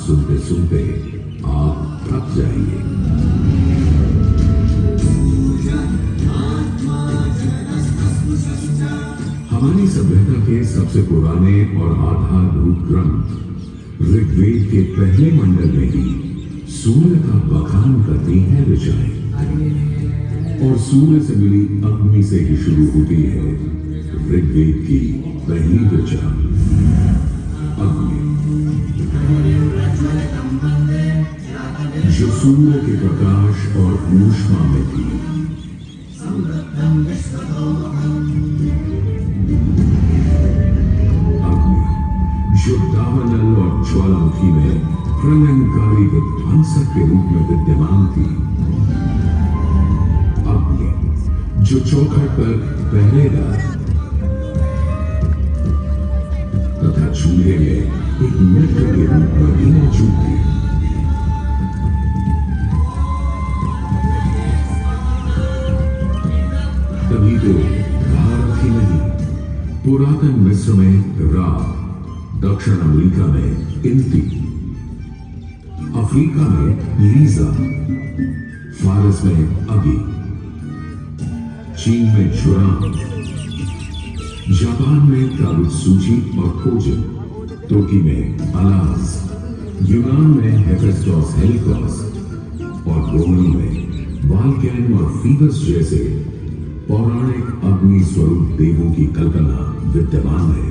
सुनते सुनते आप थक जाएंगे। हमारी सभ्यता के सबसे पुराने और आधारभूत ग्रंथ ऋग्वेद के पहले मंडल में ही सूर्य का बखान करती है ऋचाएं, और सूर्य से मिली अग्नि से ही शुरू होती है ऋग्वेद की पहली ऋचा अग्नि, जो सूर्य के प्रकाश और ऊष्मा में थी। अग्नि, जो दावानल और ज्वालामुखी में प्रलयंकारी विध्वंसक के रूप में विद्यमान थी। अग्नि, जो चौखट पर पहरेदार तथा चूल्हे में एक मित्र के रूप में भी मौजूद थी। तभी तो भारत ही नहीं, पुरातन मिस्र में रात, दक्षिण अमेरिका में इंती, अफ्रीका में लीजा, फारस में अगी, चीन में जुरान, जापान में ताबुत्सुची और कोजन, तुर्की में अलाज, यूनान में हेफेस्टोस हेलिकोस और रोमनी में वाल्कैन और फीबस जैसे पौराणिक अग्नि स्वरूप देवों की कल्पना विद्यमान है।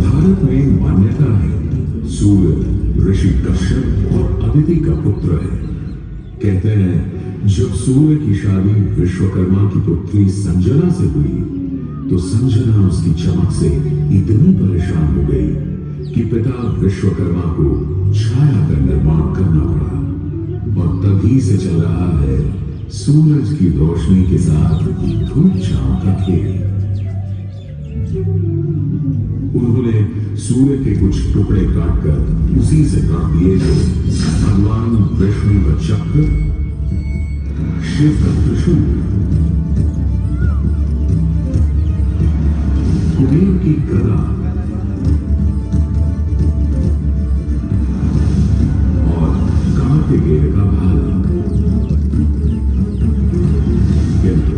भारत में मान्यता है सूर्य ऋषि कश्यप और अदिति का पुत्र है। कहते हैं जब सूर्य की शादी विश्वकर्मा की पुत्री संजना से हुई तो संजना उसकी चमक से इतनी परेशान हो गई कि पिता विश्वकर्मा को छाया का निर्माण करना पड़ा, और तभी से चल रहा है सूरज की रोशनी के साथ धूप छांव का खेल। उन्होंने सूर्य के कुछ टुकड़े काटकर उसी से काट दिए जो भगवान विष्णु का चक्र, शिव का त्रिशूल, कुबेर की गदा और कार्तिकेय का भाला। किंतु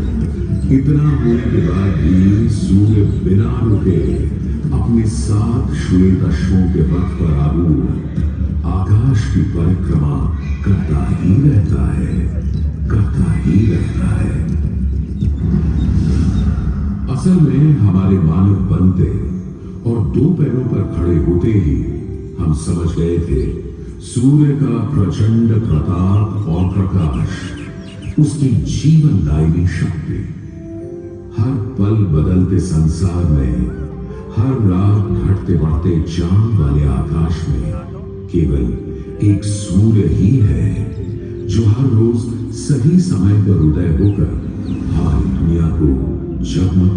इतना होने के बाद भी सूर्य बिना रुके अपने 7 श्वेत अश्वों के पथ पर आरूढ़ आकाश की परिक्रमा करता ही रहता है, करता ही रहता है। असल में हमारे मानव बनते और 2 पैरों पर खड़े होते ही हम समझ गए थे सूर्य का प्रचंड प्रताप और प्रकाश, उसकी जीवनदायिनी शक्ति। हर पल बदलते संसार में, हर रात घटते बढ़ते चांद वाले आकाश में केवल एक सूर्य ही है जो हर रोज सही समय पर उदय होकर हमारी दुनिया को जगमग,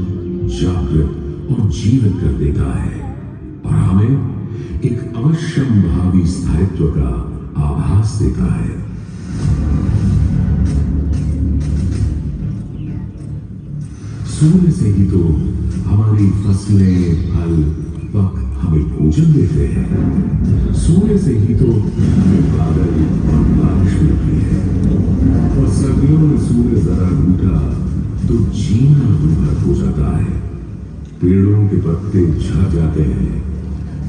जागृत और जीवित कर देता है, और हमें एक अवश्यंभावी स्थायित्व का आभास देता है। सूर्य से ही तो हमारी फसलें, फल, पक हमें भोजन देते हैं। सूर्य से ही तो हमें बादल और बारिश मिलती है। और सर्दियों में सूर्य जरा रूठा तो जीना दुभर हो जाता है। पेड़ों के पत्ते झड़ जाते हैं,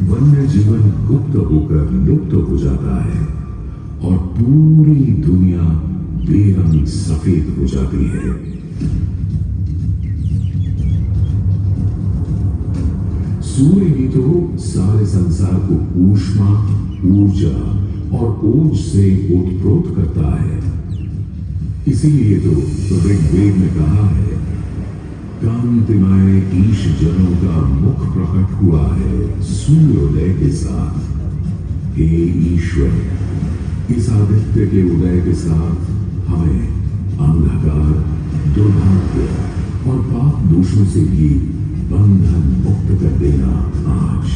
वन्य जीवन गुप्त होकर लुप्त हो जाता है और पूरी दुनिया बेरंग सफेद हो जाती है। सूर्य ही तो सारे संसार को ऊष्मा, ऊर्जा और ओज से ओतप्रोत करता है। इसीलिए तो ऋग्वेद में कहा है, कांतिमय ईश जनों का मुख प्रकट हुआ है सूर्योदय के साथ। हे ईश्वर, इस आदित्य के उदय के साथ हमें अंधकार, दुर्भाग्य और पाप दोषों से भी बंधन मुक्त कर देना आज।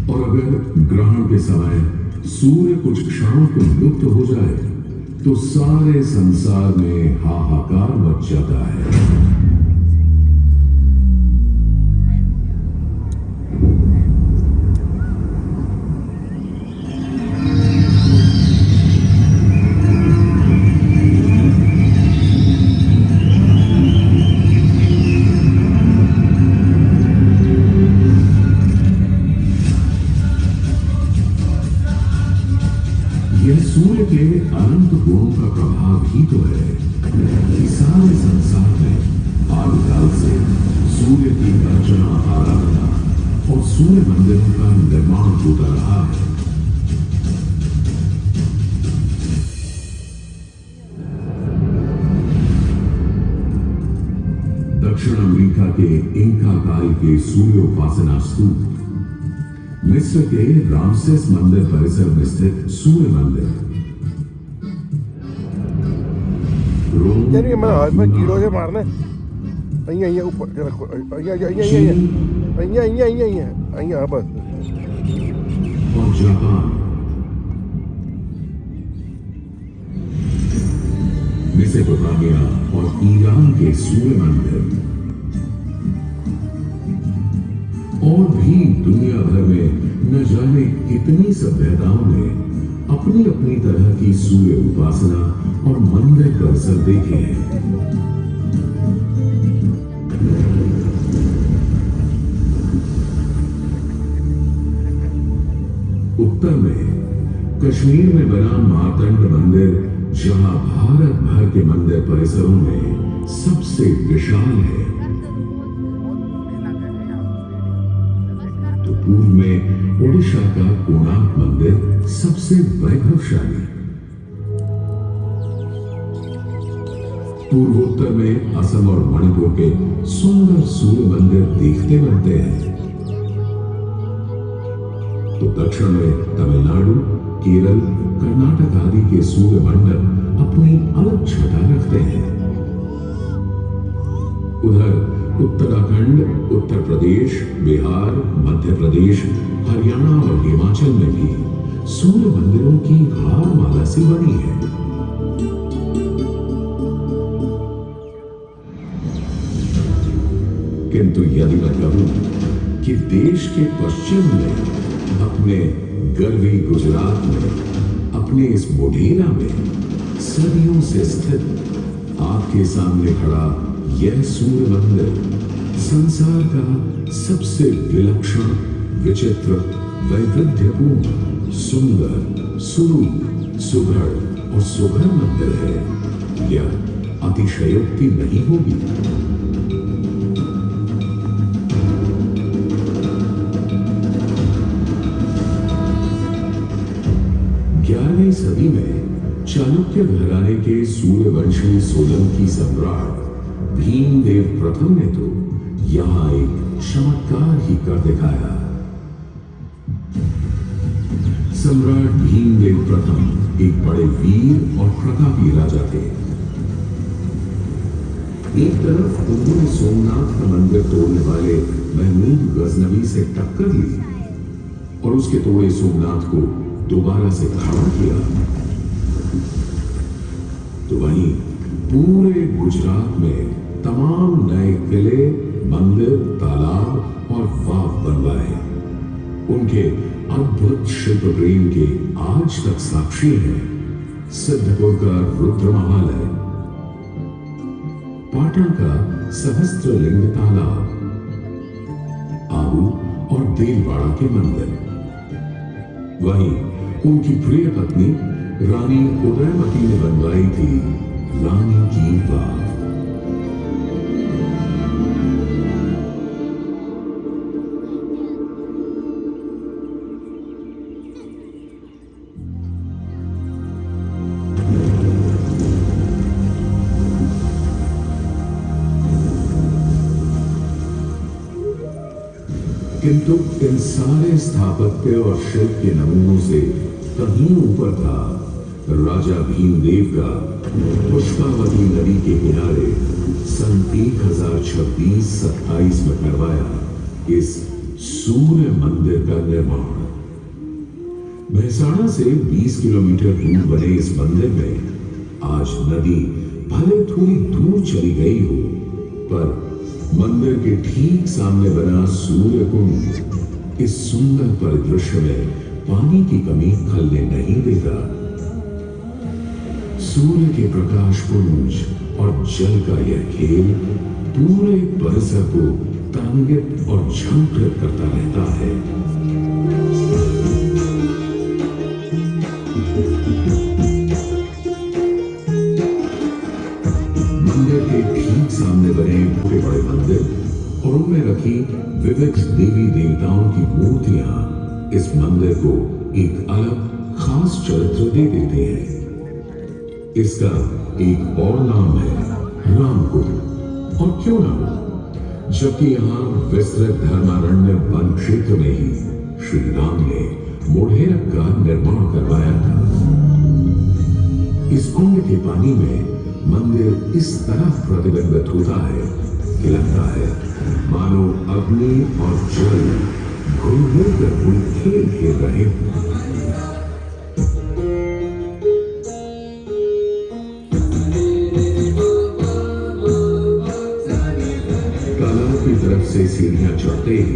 और अगर ग्रहण के समय सूर्य कुछ क्षणों को लुप्त हो जाए तो सारे संसार में हाहाकार मच जाता है। यह सूर्य के अनंत गुणों का प्रभाव ही तो है कि सारे संसार में आदिकाल से सूर्य की अर्चना, आराधना और सूर्य मंदिरों का निर्माण होता रहा है। दक्षिण अमेरिका के इंका काल के सूर्योपासना स्तूप, मिस्र के रामसेस मंदिर परिसर में स्थित सूर्य मंदिर, यानी मैं हाथ में कीड़ों से मारने અહીંયા ઉપર રખો અહીંયા બસ। और जापान, मेसोपोटामिया और ईरान के सूर्य मंदिर और भी दुनिया भर में न जाने कितनी सभ्यताओं ने अपनी अपनी तरह की सूर्य उपासना और मंदिर परिसर देखे हैं। उत्तर में कश्मीर में बना मार्तंड मंदिर, जहां भारत भर के मंदिर परिसरों में सबसे विशाल है, तो पूर्व में ओडिशा का कोणार्क मंदिर सबसे वैभवशाली, पूर्वोत्तर में असम और मणिपुर के सुंदर सूर्य मंदिर देखते बनते हैं, तो दक्षिण में तमिलनाडु, केरल, कर्नाटक आदि के सूर्य मंडल अपनी अलग छटा रखते हैं। उधर उत्तराखंड, उत्तर प्रदेश, बिहार, मध्य प्रदेश, हरियाणा और हिमाचल में भी सूर्य मंदिरों की हार माला से बनी है। किंतु यदि मैं कहूं कि देश के पश्चिम में अपने गर्वी गुजरात में, अपने इस मोढेरा में सदियों से स्थित आपके सामने खड़ा यह सूर्य मंदिर संसार का सबसे विलक्षण, विचित्र, वैविध्यपूर्ण, सुंदर, सुरूप, सुघड़ और सुघड़ मंदिर है, यह अतिशयोक्ति नहीं होगी। 11वीं सदी में चालुक्य घराने के सूर्यवंशी सोलंकी सम्राट भीमदेव प्रथम ने तो यहां एक चमत्कार ही कर दिखाया। सम्राट भीमदेव प्रथम एक बड़े वीर और प्रतापी राजा थे। एक तरफ उन्होंने सोमनाथ का मंदिर तोड़ने वाले महमूद गजनवी नदी से टक्कर ली और उसके तोड़े सोमनाथ को दोबारा से खड़ा किया, तो वहीं पूरे गुजरात में तमाम नए किले, मंदिर, तालाब और वाव बनवाए। उनके अद्भुत शिल्प प्रेम के आज तक साक्षी है सिद्धपुर का रुद्र महालय, पाटन का सहस्त्रलिंग तालाब, आबू और देलवाड़ा के मंदिर। वहीं उनकी प्रिय पत्नी रानी उदयमती ने बनवाई थी रानी की वाव। किंतु इन सारे स्थापत्य और शिल्प के नमूनों से कहीं ऊपर था राजा भीमदेव का पुष्पावती नदी के किनारे सन 1026-27 में करवाया इस सूर्य मंदिर का निर्माण। मेहसाणा से 20 किलोमीटर दूर बने इस मंदिर में आज नदी भले थोड़ी दूर चली गई हो, पर मंदिर के ठीक सामने बना सूर्य कुंड इस सुंदर परिदृश्य में पानी की कमी खलने नहीं देता। सूर्य के प्रकाश पुंज और जल का यह खेल पूरे परिसर को तरंगित और झंकृत करता रहता है। मंदिर के ठीक सामने बने बड़े बड़े मंदिर और उनमें रखी विविध देवी देवताओं की मूर्तियां इस मंदिर को एक अलग खास चरित्र दे देते हैं। इसका एक और नाम है रामकुंड। और क्यों ना हो, जबकि यहाँ विस्तृत धर्मारण्य वन क्षेत्र में ही श्री राम ने मोढेरा का निर्माण करवाया था। इस कुंड के पानी में मंदिर इस तरह प्रतिबिंबित होता है कि लगता है मानो अग्नि और जल घूम कर कोई खेल खेल रहे हों। तालाब की तरफ से सीढ़ियां चढ़ते ही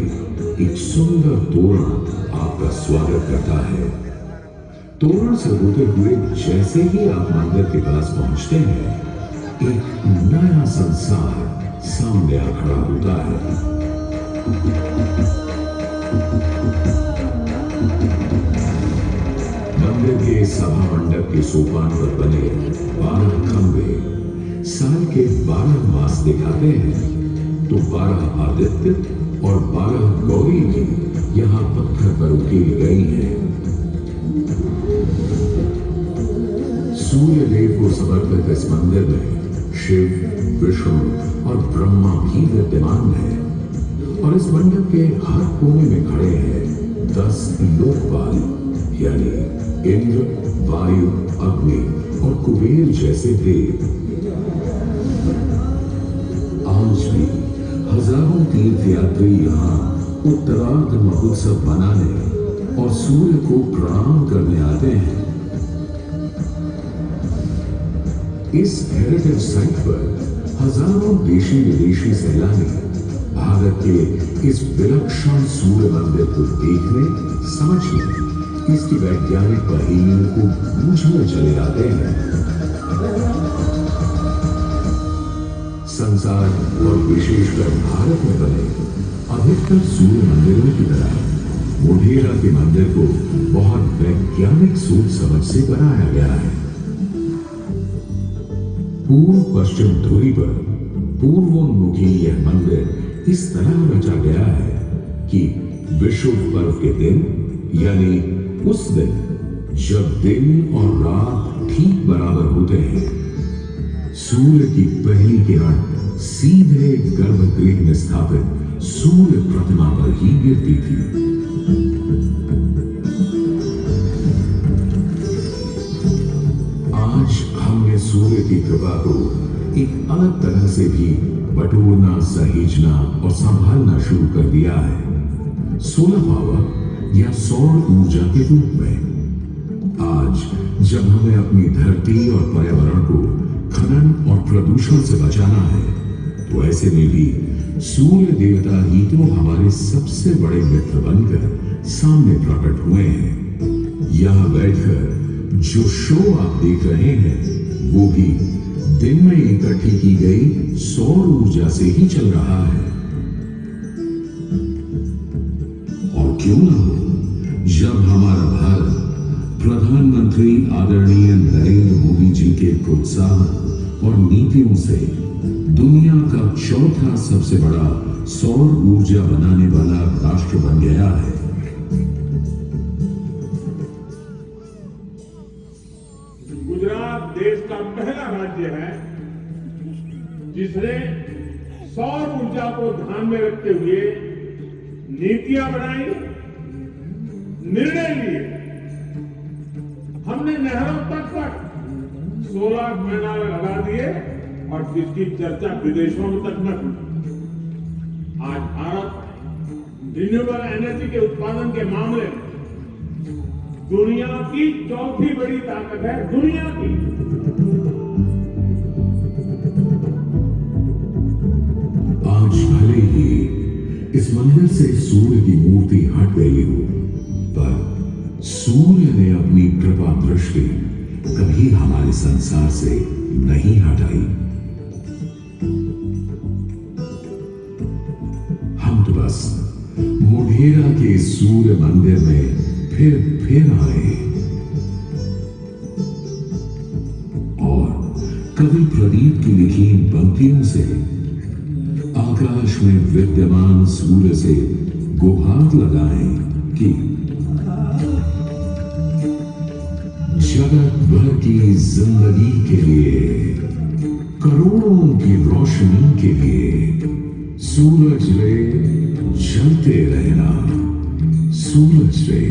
एक सुंदर तोरण आपका स्वागत करता है। तोरण से होते हुए जैसे ही आप मंदिर के पास पहुंचते हैं, एक नया संसार सामने आ खड़ा होता है। मंदिर के सभा मंडप के सोपान पर बने 12 खंभे साल के 12 मास दिखाते हैं, तो 12 आदित्य और 12 गौरी भी यहाँ पत्थर पर उकेरी गई हैं। सूर्य देव को समर्पित इस मंदिर में शिव, विष्णु और ब्रह्मा भी विद्यमान है और इस मंडप के हर कोने में खड़े हैं 10 लोकपाल, यानी इंद्र, वायु, अग्नि और कुबेर जैसे देव। आज भी हजारों तीर्थयात्री यहाँ उत्तरार्ध महोत्सव मनाने और सूर्य को प्रणाम करने आते हैं। इस हेरिटेज साइट पर हजारों देशी विदेशी सैलानी भारत के इस विलक्षण सूर्य मंदिर को देखने, समझने, इसकी वैज्ञानिक पहेलियों को बूझने चले आते हैं। संसार और विशेषकर भारत में बने अधिकतर सूर्य मंदिरों की तरह मोढेरा के मंदिर को बहुत वैज्ञानिक सोच समझ से बनाया गया है। पूर्व पश्चिम धुरी पर पूर्वोन्मुखी यह मंदिर इस तरह रचा गया है कि विषुव पर्व के दिन, यानी उस दिन जब दिन और रात ठीक बराबर होते हैं, सूर्य की पहली किरण सीधे गर्भगृह में स्थापित सूर्य प्रतिमा पर ही गिरती थी। आज हमने सूर्य की कृपा को एक अलग तरह से भी बटोरना, सहेजना और संभालना शुरू कर दिया है। सोलर पावर या सौर ऊर्जा के रूप में। आज जब हमें अपनी धरती और पर्यावरण को खनन और प्रदूषण से बचाना है, तो ऐसे में भी सूर्य देवता ही तो हमारे सबसे बड़े मित्र बनकर सामने प्रकट हुए हैं। यहां बैठकर जो शो आप देख रहे हैं, वो भी दिन में इकट्ठी की गई सौर ऊर्जा से ही चल रहा है। और क्यों ना हो, जब हमारा भारत प्रधानमंत्री आदरणीय नरेंद्र मोदी जी के प्रोत्साहन और नीतियों से दुनिया का चौथा सबसे बड़ा सौर ऊर्जा बनाने वाला राष्ट्र बन गया है। गुजरात देश का पहला राज्य है जिसने सौर ऊर्जा को ध्यान में रखते हुए नीतियां बनाई, निर्णय लिए। हमने नहरों तक पर सोलर पैनल लगा दिए और जिसकी चर्चा विदेशों में तक न हुई। आज भारत रिन्यूएबल एनर्जी के उत्पादन के मामले में दुनिया की चौथी बड़ी ताकत है, दुनिया की। आज भले ही इस मंदिर से सूर्य की मूर्ति हट गई हो, पर सूर्य ने अपनी कृपा दृष्टि कभी हमारे संसार से नहीं हटाई। हम तो बस मोढेरा के सूर्य मंदिर में फिर आए और कवि प्रदीप की लिखी पंक्तियों से आकाश में विद्यमान सूर्य से गुहार लगाए कि जगत भर की जिंदगी के लिए, करोड़ों की रोशनी के लिए सूरज रे जलते रहना, सूरज रे